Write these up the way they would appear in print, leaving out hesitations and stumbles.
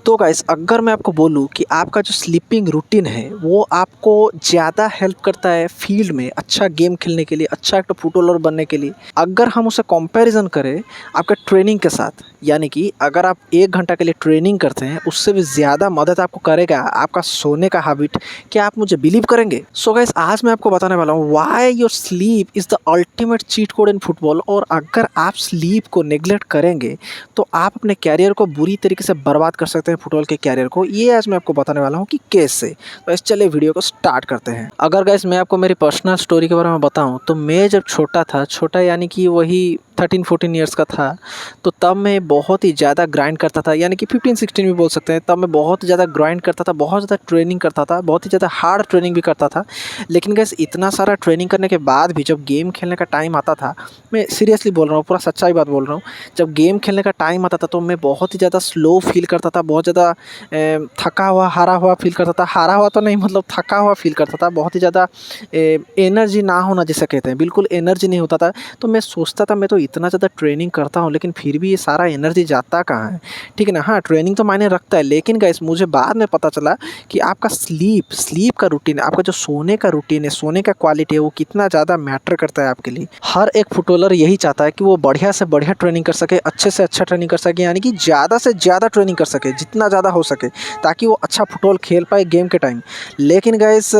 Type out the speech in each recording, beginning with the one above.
तो गाइस अगर मैं आपको बोलूँ कि आपका जो स्लीपिंग रूटीन है वो आपको ज़्यादा हेल्प करता है फील्ड में अच्छा गेम खेलने के लिए, अच्छा एक फुटबॉलर बनने के लिए, अगर हम उसे कंपैरिजन करें आपका ट्रेनिंग के साथ, यानी कि अगर आप 1 घंटा के लिए ट्रेनिंग करते हैं उससे भी ज़्यादा मदद आपको करेगा आपका सोने का हैबिट। क्या आप मुझे बिलीव करेंगे? सो गाइस आज मैं आपको बताने वाला हूँ why your sleep is the ultimate cheat code in football. और अगर आप स्लीप को नेग्लेक्ट करेंगे तो आप अपने कैरियर को बुरी तरीके से बर्बाद कर सकते हैं, फुटबॉल के कैरियर को। ये आज मैं आपको बताने वाला हूँ कि कैसे। तो इस चलिए वीडियो को स्टार्ट करते हैं। अगर गाइस मैं आपको मेरी पर्सनल स्टोरी के बारे में बताऊँ तो मैं जब छोटा था, छोटा यानी कि वही 13-14 ईयर्स का था, तो तब मैं बहुत ही ज़्यादा ग्राइंड करता था, यानी कि 15-16 भी बोल सकते हैं। तब मैं बहुत ज़्यादा ग्राइंड करता था, बहुत ज़्यादा ट्रेनिंग करता था, बहुत ही ज़्यादा हार्ड ट्रेनिंग भी करता था। लेकिन गाइस इतना सारा ट्रेनिंग करने के बाद भी जब गेम खेलने का टाइम आता था, मैं सीरियसली बोल रहा हूँ, पूरा सच्चाई बात बोल रहा हूँ, जब गेम खेलने का टाइम आता था तो मैं बहुत ही ज़्यादा स्लो फील करता था, बहुत ज़्यादा थका हुआ, हारा हुआ फील करता था। हारा हुआ तो नहीं, मतलब थका हुआ फील करता था, बहुत ही ज़्यादा एनर्जी ना होना जिसे कहते हैं, बिल्कुल एनर्जी नहीं होता था। तो मैं सोचता था मैं तो इतना ज़्यादा ट्रेनिंग करता हूँ लेकिन फिर भी ये सारा एनर्जी जाता कहाँ है? ठीक है ना? हाँ, ट्रेनिंग तो मायने रखता है, लेकिन गाइस मुझे बाद में पता चला कि आपका स्लीप का रूटीन, आपका जो सोने का रूटीन है, सोने का क्वालिटी है, वो कितना ज़्यादा मैटर करता है आपके लिए। हर एक फुटबॉलर यही चाहता है कि वो बढ़िया से बढ़िया ट्रेनिंग कर सके, अच्छे से अच्छा ट्रेनिंग कर सके, यानी कि ज़्यादा से ज़्यादा ट्रेनिंग कर सके, जितना ज़्यादा हो सके, ताकि वो अच्छा फुटबॉल खेल पाए गेम के टाइम। लेकिन गाइस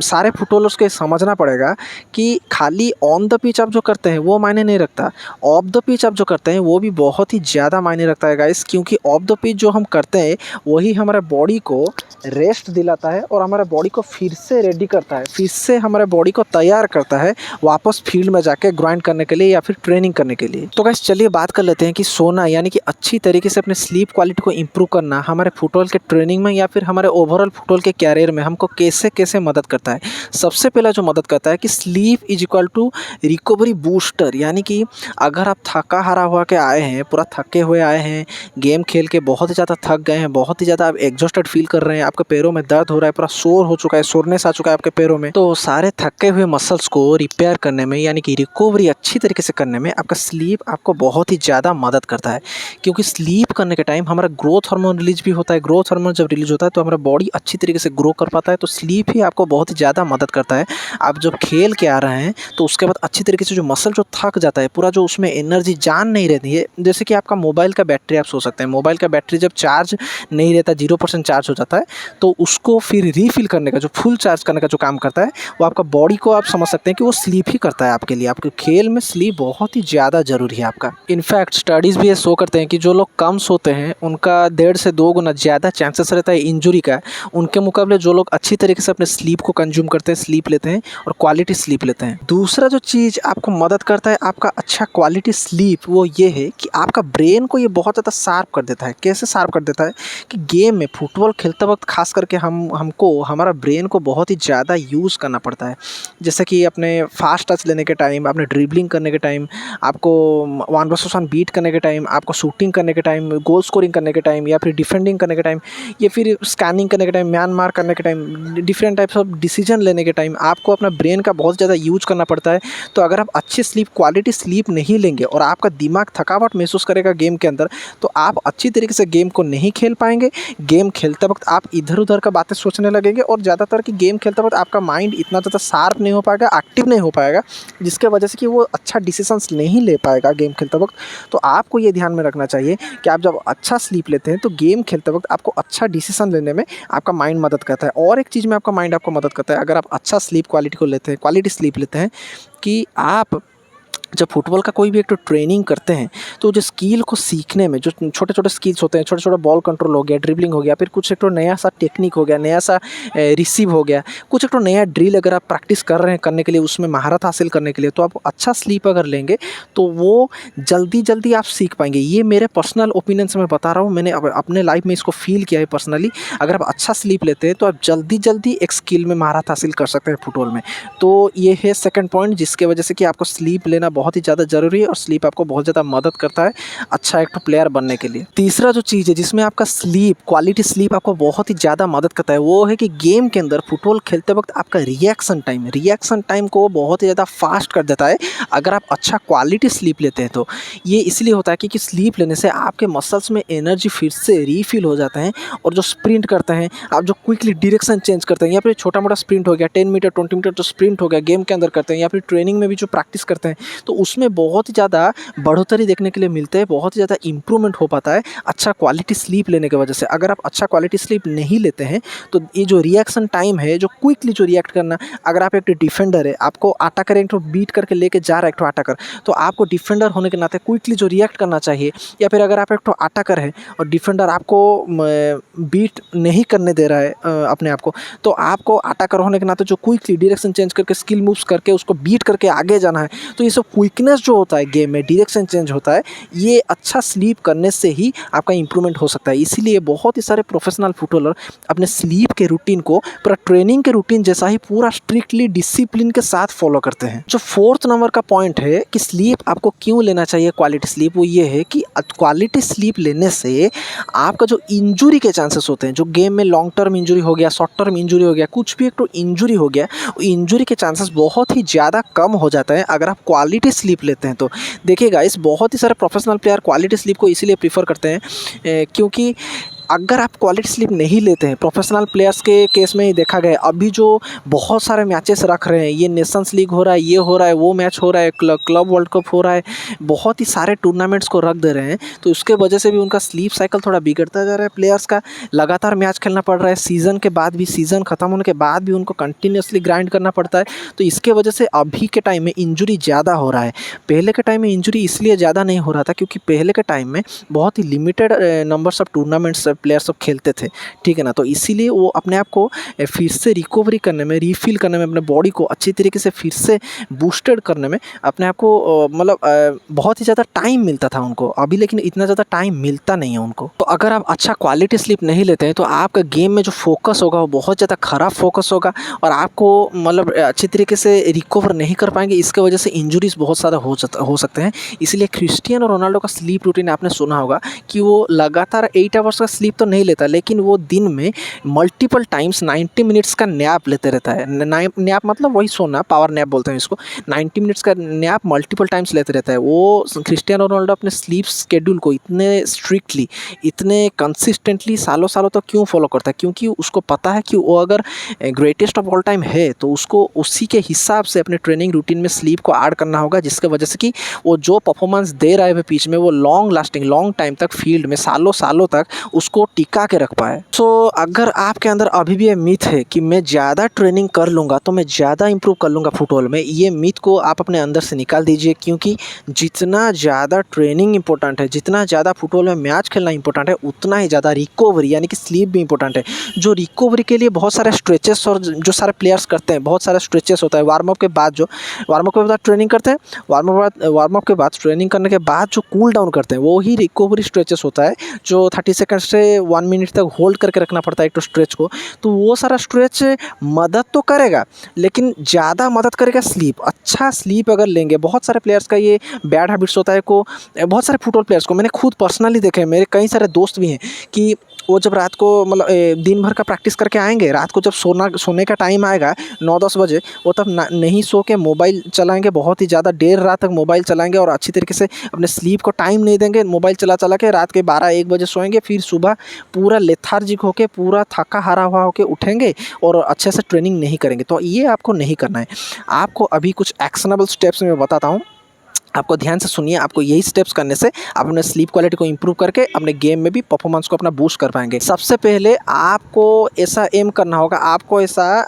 सारे फुटबॉलर्स को ये समझना पड़ेगा कि खाली ऑन द पिच आप जो करते हैं वो मायने नहीं रखता, ऑफ द पिच आप जो करते हैं वो भी बहुत ही ज़्यादा मायने रखता है गाइस। क्योंकि ऑफ द पिच जो हम करते हैं वही हमारे बॉडी को रेस्ट दिलाता है और हमारे बॉडी को फिर से रेडी करता है, फिर से हमारे बॉडी को तैयार करता है वापस फील्ड में जाके ग्राइंड करने के लिए या फिर ट्रेनिंग करने के लिए। तो गाइस चलिए बात कर लेते हैं कि सोना, यानी कि अच्छी तरीके से अपने स्लीप क्वालिटी को इम्प्रूव करना हमारे फुटबॉल के ट्रेनिंग में या फिर हमारे ओवरऑल फुटबॉल के कैरियर में हमको कैसे कैसे मदद करता है। सबसे पहला जो मदद करता है कि sleep is equal to recovery booster, यानी कि अगर आप थका हारा हुआ के आए हैं, पूरा थके हुए आए हैं, गेम खेल के बहुत ही ज़्यादा थक गए हैं, बहुत ही ज़्यादा आप एग्जॉस्टेड फील कर रहे हैं, आपके पैरों में दर्द हो रहा है, पूरा सोर हो चुका है, सोरनेस आ चुका है आपके पैरों में, तो सारे थके हुए मसल्स को रिपेयर करने में, यानी कि रिकवरी अच्छी तरीके से करने में आपका स्लीप आपको बहुत ही ज़्यादा मदद करता है। क्योंकि स्लीप करने के टाइम हमारा ग्रोथ हार्मोन रिलीज भी होता है। ग्रोथ हार्मोन जब रिलीज होता है तो हमारा बॉडी अच्छी तरीके से ग्रो कर पाता है। तो स्लीप ही आपको बहुत ही ज़्यादा मदद करता है। आप जब खेल के आ रहे हैं तो उसके बाद अच्छी तरीके से जो मसल जो थक जाता है, पूरा जो उसमें एनर्जी जान नहीं रहती है, जैसे कि आपका मोबाइल का बैटरी, आप सोच सकते हैं मोबाइल का बैटरी जब चार्ज नहीं रहता, 0% चार्ज हो जाता है, तो उसको फिर रीफिल करने का, जो फुल चार्ज करने का जो काम करता है, वो आपका बॉडी को आप समझ सकते हैं कि वो स्लीप ही करता है आपके लिए। आपके खेल में स्लीप बहुत ही ज़्यादा ज़रूरी है आपका। इनफैक्ट स्टडीज़ भी ये शो करते हैं कि जो लोग कम सोते हैं उनका 1.5 से 2 गुना ज़्यादा चांसेस रहता है इंजरी का, उनके मुकाबले जो लोग अच्छी तरीके से अपने स्लीप को कंज्यूम करते हैं, स्लीप लेते हैं और क्वालिटी स्लीप लेते हैं। दूसरा जो चीज़ आपको मदद करता है आपका अच्छा क्वालिटी स्लीप, वो ये है कि आपका ब्रेन को ये बहुत ज़्यादा शार्प कर देता है। कैसे शार्प कर देता है कि गेम में फुटबॉल खेलते वक्त खास करके हमको हमारा ब्रेन को बहुत ही ज़्यादा यूज़ करना पड़ता है। जैसे कि अपने फास्ट टच लेने के टाइम, अपने ड्रिबलिंग करने के टाइम, आपको 1 वर्सेस 1 बीट करने के टाइम, आपको शूटिंग करने के टाइम, गोल स्कोरिंग करने के टाइम, या फिर डिफेंडिंग करने के टाइम, या फिर स्कैनिंग करने के टाइम, म्यान मार करने के time, different types of decision लेने के टाइम आपको अपना ब्रेन का बहुत ज़्यादा यूज करना पड़ता है। तो अगर आप अच्छी स्लीप, क्वालिटी स्लीप नहीं लेंगे और आपका दिमाग थकावट महसूस करेगा गेम के अंदर, तो आप अच्छी तरीके से गेम को नहीं खेल पाएंगे। गेम खेलते वक्त आप इधर उधर का बातें सोचने लगेंगे और ज़्यादातर कि गेम खेलते वक्त आपका माइंड इतना ज़्यादा शार्प नहीं हो पाएगा, एक्टिव नहीं हो पाएगा, जिसके वजह से कि वो अच्छा डिसीजंस नहीं ले पाएगा गेम खेलते वक्त। तो आपको ये ध्यान में रखना चाहिए कि आप जब अच्छा स्लीप लेते हैं तो गेम खेलते वक्त आपको अच्छा डिसीजन लेने में आपका माइंड मदद करता है। और एक चीज़ में आपका माइंड आपको मदद करता है, अगर आप अच्छा स्लीप क्वालिटी को लेते हैं, क्वालिटी स्लीप लेते हैं, कि आप जब फुटबॉल का कोई भी एक तो ट्रेनिंग करते हैं तो जो स्किल को सीखने में जो छोटे छोटे स्किल्स होते हैं, छोटे छोटे बॉल कंट्रोल हो गया, ड्रिबलिंग हो गया, फिर कुछ एक तो नया सा टेक्निक हो गया, नया सा रिसीव हो गया, कुछ एक तो नया ड्रिल अगर आप प्रैक्टिस कर रहे हैं करने के लिए, उसमें महारत हासिल करने के लिए, तो आप अच्छा स्लीप अगर लेंगे तो वो जल्दी जल्दी आप सीख पाएंगे। ये मेरे पर्सनल ओपिनियन से मैं बता रहा हूँ, मैंने अपने लाइफ में इसको फील किया है पर्सनली। अगर आप अच्छा स्लीप लेते हैं तो आप जल्दी जल्दी एक स्किल में महारत हासिल कर सकते हैं फुटबॉल में। तो ये है सेकंड पॉइंट जिसके वजह से कि आपको स्लीप लेना बहुत ही ज़्यादा ज़रूरी है और स्लीप आपको बहुत ज़्यादा मदद करता है अच्छा एक प्लेयर बनने के लिए। तीसरा जो चीज़ है जिसमें आपका स्लीप, क्वालिटी स्लीप आपको बहुत ही ज़्यादा मदद करता है, वो है कि गेम के अंदर फुटबॉल खेलते वक्त आपका रिएक्शन टाइम को बहुत ही ज़्यादा फास्ट कर देता है अगर आप अच्छा क्वालिटी स्लीप लेते हैं तो। ये इसलिए होता है क्योंकि स्लीप लेने से आपके मसल्स में एनर्जी फिर से रीफिल हो जाते हैं और जो स्प्रिंट करते हैं आप, जो क्विकली डायरेक्शन चेंज करते हैं या फिर छोटा मोटा स्प्रिंट हो गया 10 मीटर 20 मीटर जो स्प्रिंट हो गया गेम के अंदर करते हैं या फिर ट्रेनिंग में भी जो प्रैक्टिस करते हैं, तो उसमें बहुत ही ज़्यादा बढ़ोतरी देखने के लिए मिलते हैं, बहुत ही ज़्यादा इंप्रूवमेंट हो पाता है अच्छा क्वालिटी स्लीप लेने की वजह से। अगर आप अच्छा क्वालिटी स्लीप नहीं लेते हैं तो ये जो रिएक्शन टाइम है, जो क्विकली जो रिएक्ट करना, अगर आप एक डिफेंडर है, आपको अटैकर एक तो बीट करके लेके जा रहा है एक तो अटैकर, तो आपको डिफेंडर होने के नाते क्विकली जो रिएक्ट करना चाहिए। या फिर अगर आप एक तो अटैकर है और डिफेंडर आपको बीट नहीं करने दे रहा है अपने आप को, तो आपको अटैकर होने के नाते जो क्विकली डायरेक्शन चेंज करके स्किल मूव्स करके उसको बीट करके आगे जाना है। तो ये सब क्विकनेस जो होता है गेम में, डायरेक्शन चेंज होता है, ये अच्छा स्लीप करने से ही आपका इंप्रूवमेंट हो सकता है। इसीलिए बहुत ही सारे प्रोफेशनल फुटबॉलर अपने स्लीप के रूटीन को पूरा ट्रेनिंग के रूटीन जैसा ही पूरा स्ट्रिक्टली डिसिप्लिन के साथ फॉलो करते हैं। जो फोर्थ नंबर का पॉइंट है कि स्लीप आपको क्यों लेना चाहिए क्वालिटी स्लीप, वो ये है कि क्वालिटी स्लीप लेने से आपका जो इंजुरी के चांसेस होते हैं, जो गेम में लॉन्ग टर्म इंजुरी हो गया, शॉर्ट टर्म इंजुरी हो गया, कुछ भी एक तो इंजुरी हो गया, इंजुरी के चांसेस बहुत ही ज़्यादा कम हो जाता है अगर आप क्वालिटी स्लीप लेते हैं तो। देखिए गाइस, बहुत ही सारे प्रोफेशनल प्लेयर क्वालिटी स्लीप को इसीलिए प्रीफर करते हैं क्योंकि अगर आप क्वालिटी स्लीप नहीं लेते हैं, प्रोफेशनल प्लेयर्स के केस में ही देखा गया, अभी जो बहुत सारे मैचेस रख रहे हैं, ये नेशंस लीग हो रहा है, ये हो रहा है, वो मैच हो रहा है, क्लब वर्ल्ड कप हो रहा है, बहुत ही सारे टूर्नामेंट्स को रख दे रहे हैं, तो उसके वजह से भी उनका स्लीप साइकिल थोड़ा बिगड़ता जा रहा है। प्लेयर्स का लगातार मैच खेलना पड़ रहा है, सीज़न के बाद भी, सीज़न ख़त्म होने के बाद भी उनको कंटिन्यूसली ग्राइंड करना पड़ता है, तो इसके वजह से अभी के टाइम में इंजुरी ज़्यादा हो रहा है। पहले के टाइम में इंजुरी इसलिए ज़्यादा नहीं हो रहा था क्योंकि पहले के टाइम में बहुत ही limited numbers of tournaments player सब खेलते थे, ठीक है ना। तो इसीलिए वो अपने आप को फिर से रिकवरी करने में, रीफिल करने में, अपने बॉडी को अच्छी तरीके से फिर से बूस्टेड करने में अपने आप को मतलब बहुत ही ज़्यादा टाइम मिलता था उनको। अभी लेकिन इतना ज़्यादा टाइम मिलता नहीं है उनको। तो अगर आप अच्छा क्वालिटी स्लीप नहीं लेते हैं तो आपका गेम में जो फोकस होगा वो बहुत ज़्यादा ख़राब फोकस होगा और आपको मतलब अच्छी तरीके से रिकवर नहीं कर पाएंगे। इसके वजह से इंजुरीज बहुत ज़्यादा हो सकते हैं। इसलिए क्रिस्टियानो रोनाल्डो का स्लीप रूटीन आपने सुना होगा कि वो लगातार 8 आवर्स का स्लीप तो नहीं लेता, लेकिन वो दिन में मल्टीपल टाइम्स 90 मिनट्स का नैप लेते रहता है। नैप मतलब वही सोना, पावर नैप बोलते हैं इसको। 90 मिनट्स का नैप मल्टीपल टाइम्स लेते रहता है। वो क्रिस्टियानो रोनाल्डो अपने स्लीप शेड्यूल को इतने स्ट्रिक्टली, इतने कंसिस्टेंटली सालों सालों तक क्यों फॉलो करता है? क्योंकि उसको पता है कि वो अगर ग्रेटेस्ट ऑफ ऑल टाइम है तो उसको उसी के हिसाब से अपने ट्रेनिंग रूटीन में स्लीप को ऐड करना होगा, जिसके वजह से कि वो जो परफॉर्मेंस दे रहा है पिच में वो लॉन्ग लास्टिंग, लॉन्ग टाइम तक फील्ड में सालों सालों तक उसको टिका के रख पाए। सो अगर आपके अंदर अभी भी ये मिथ है कि मैं ज़्यादा ट्रेनिंग कर लूँगा तो मैं ज़्यादा इंप्रूव कर लूँगा फुटबॉल में, ये मिथ को आप अपने अंदर से निकाल दीजिए। क्योंकि जितना ज़्यादा ट्रेनिंग इंपॉर्टेंट है, जितना ज़्यादा फुटबॉल में मैच खेलना इंपॉर्टेंट है, उतना ही ज़्यादा रिकवरी यानी कि स्लीप भी इंपॉर्टेंट है। जो रिकवरी के लिए बहुत सारे स्ट्रेचेस और जो सारे प्लेयर्स करते हैं, बहुत सारे स्ट्रेचेस होता है वार्म अप के बाद, जो वार्म अप के बाद ट्रेनिंग करते हैं, वार्म अप के बाद ट्रेनिंग करने के बाद जो कूल डाउन करते हैं वो ही रिकवरी स्ट्रेचेस होता है, जो 30 सेकंड से 1 मिनट तक होल्ड करके रखना पड़ता है एक तो स्ट्रेच को। तो वो सारा स्ट्रेच मदद तो करेगा, लेकिन ज़्यादा मदद करेगा स्लीप। अच्छा स्लीप अगर लेंगे, बहुत सारे प्लेयर्स का ये बैड हैबिट्स होता है को, बहुत सारे फुटबॉल प्लेयर्स को मैंने खुद पर्सनली देखा है, मेरे कई सारे दोस्त भी हैं कि वो जब रात को मतलब दिन भर का प्रैक्टिस करके आएंगे, रात को जब सोने का टाइम आएगा 9-10 बजे, वो तब नहीं सो के मोबाइल चलाएंगे, बहुत ही ज़्यादा देर रात तक मोबाइल चलाएंगे और अच्छी तरीके से अपने स्लीप को टाइम नहीं देंगे। मोबाइल चला के रात के 12-1 बजे सोएंगे, फिर सुबह पूरा लेथार्जिक होके, पूरा थका हारा हुआ होके उठेंगे और अच्छे से ट्रेनिंग नहीं करेंगे। तो ये आपको नहीं करना है। आपको अभी कुछ एक्शनेबल स्टेप्स मैं बताता हूँ, आपको ध्यान से सुनिए। आपको यही स्टेप्स करने से आप अपने स्लीप क्वालिटी को इंप्रूव करके अपने गेम में भी परफॉर्मेंस को अपना बूस्ट कर पाएंगे। सबसे पहले आपको ऐसा एम करना होगा, आपको ऐसा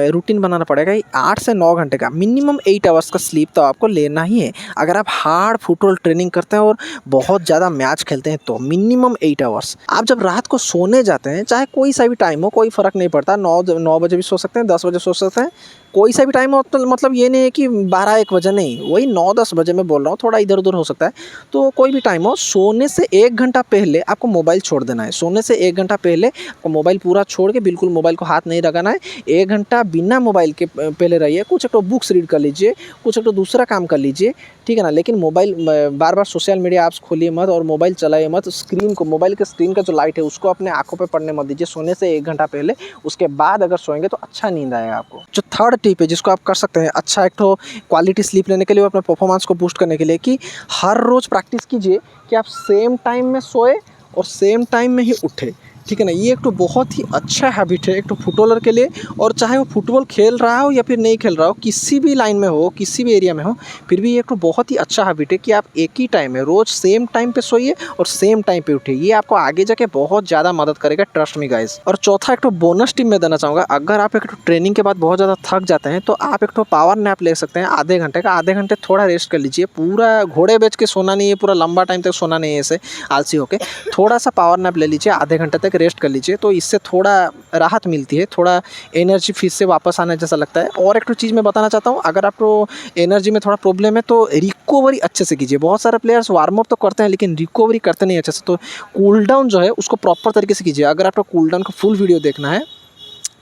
रूटीन बनाना पड़ेगा 8 से 9 घंटे का, मिनिमम 8 आवर्स का स्लीप तो आपको लेना ही है। अगर आप हार्ड फुटबॉल ट्रेनिंग करते हैं और बहुत ज़्यादा मैच खेलते हैं तो मिनिमम 8 आवर्स। आप जब रात को सोने जाते हैं, चाहे कोई सा भी टाइम हो, कोई फ़र्क नहीं पड़ता, 9 बजे भी सो सकते हैं, 10 बजे सो सकते हैं, कोई सा भी टाइम हो, तो मतलब ये नहीं है कि 12-1 बजे, नहीं, वही 9-10 बजे मैं बोल रहा हूँ, थोड़ा इधर-उधर हो सकता है। तो कोई भी टाइम हो, सोने से 1 घंटा पहले आपको मोबाइल छोड़ देना है। सोने से 1 घंटा पहले आपको मोबाइल पूरा छोड़ के बिल्कुल मोबाइल को हाथ नहीं लगाना है। 1 घंटा बिना मोबाइल के पहले रहिए, कुछ एक तो बुक्स रीड कर लीजिए, कुछ एक तो दूसरा काम कर लीजिए, ठीक है ना? लेकिन मोबाइल बार-बार सोशल मीडिया ऐप्स खोलिए मत और मोबाइल चलाइए मत। स्क्रीन को, मोबाइल के स्क्रीन का जो लाइट है उसको अपने आँखों पे पड़ने मत दीजिए सोने से 1 घंटा पहले। उसके बाद अगर सोएँगे तो अच्छा नींद आएगा आपको। जो थर्ड टिप है जिसको आप कर सकते हैं अच्छा एक तो क्वालिटी स्लीप लेने के लिए और अपने परफॉर्मेंस को बूस्ट करने के लिए, कि हर रोज़ प्रैक्टिस कीजिए कि आप सेम टाइम में सोए और सेम टाइम में ही उठे, ठीक है ना? ये एक तो बहुत ही अच्छा हैबिट है एक तो फुटबॉलर के लिए, और चाहे वो फुटबॉल खेल रहा हो या फिर नहीं खेल रहा हो, किसी भी लाइन में हो, किसी भी एरिया में हो, फिर भी ये एक तो बहुत ही अच्छा हैबिट है कि आप एक ही टाइम में रोज़ सेम टाइम पे सोइए और सेम टाइम पे उठिए। ये आपको आगे जाके बहुत ज़्यादा मदद करेगा, ट्रस्ट मी गाइस। और चौथा एक तो बोनस टिप मैं देना चाहूँगा, अगर आप एक तो ट्रेनिंग के बाद बहुत ज़्यादा थक जाते हैं तो आप एक तो पावर नैप ले सकते हैं आधे घंटे का। आधे घंटे थोड़ा रेस्ट कर लीजिए, पूरा घोड़े बेच के सोना नहीं है, पूरा लंबा टाइम तक सोना नहीं है ऐसे आलसी होके। थोड़ा सा पावर नैप ले लीजिए, आधे घंटे तक रेस्ट कर लीजिए, तो इससे थोड़ा राहत मिलती है, थोड़ा एनर्जी फिर से वापस आने जैसा लगता है। और एक तो चीज़ मैं बताना चाहता हूँ, अगर आपको एनर्जी में थोड़ा प्रॉब्लम है तो रिकवरी अच्छे से कीजिए। बहुत सारे प्लेयर्स वार्म अप तो करते हैं लेकिन रिकवरी करते नहीं अच्छे से, तो कूल डाउन जो है उसको प्रॉपर तरीके से कीजिए। अगर आपको कूल डाउन का फुल वीडियो देखना है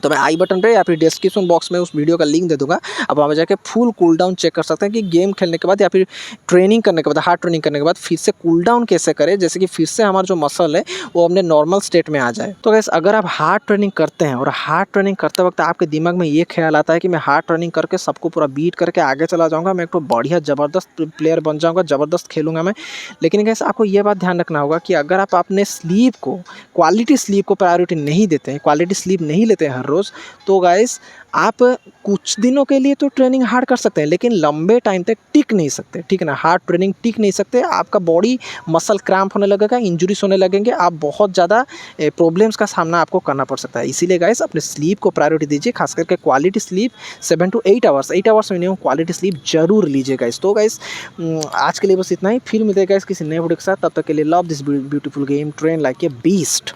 तो मैं आई बटन पे या फिर डिस्क्रिप्शन बॉक्स में उस वीडियो का लिंक दे दूँगा। आप वहाँ पे जाके फुल कूल डाउन चेक कर सकते हैं कि गेम खेलने के बाद या फिर ट्रेनिंग करने के बाद, हार्ड ट्रेनिंग करने के बाद फिर से कूल डाउन कैसे करें, जैसे कि फिर से हमारा जो मसल है वो अपने नॉर्मल स्टेट में आ जाए। तो गाइस अगर आप हार्ड ट्रेनिंग करते हैं और हार्ड ट्रेनिंग करते वक्त आपके दिमाग में ये ख्याल आता है कि मैं हार्ड ट्रेनिंग करके सबको पूरा बीट करके आगे चला जाऊँगा, मैं एक तो बढ़िया ज़बरदस्त प्लेयर बन जाऊँगा, ज़बरदस्त खेलूँगा मैं। लेकिन गाइस आपको ये बात ध्यान रखना होगा कि अगर आप अपने स्लीप को, क्वालिटी स्लीप को प्रायोरिटी नहीं देते हैं, क्वालिटी स्लीप नहीं लेते हैं हर रोज़, तो गाइस आप कुछ दिनों के लिए तो ट्रेनिंग हार्ड कर सकते हैं लेकिन लंबे टाइम तक टिक नहीं सकते, ठीक है ना? हार्ड ट्रेनिंग टिक नहीं सकते, आपका बॉडी मसल क्रैम्प होने लगेगा, इंजरीज होने लगेंगे, आप बहुत ज़्यादा प्रॉब्लम्स का सामना आपको करना पड़ सकता है। इसीलिए गाइस अपने स्लीप को प्रायोरिटी दीजिए, खास करके quality sleep 7 to 8 hours, 8 hours minimum quality sleep जरूर लीजिए गाइस। तो गाइस आज के लिए बस इतना ही, फिर मिलेगा गाइस किसी नए वीडियो के साथ, तब तक के लिए love this beautiful game, train like a beast.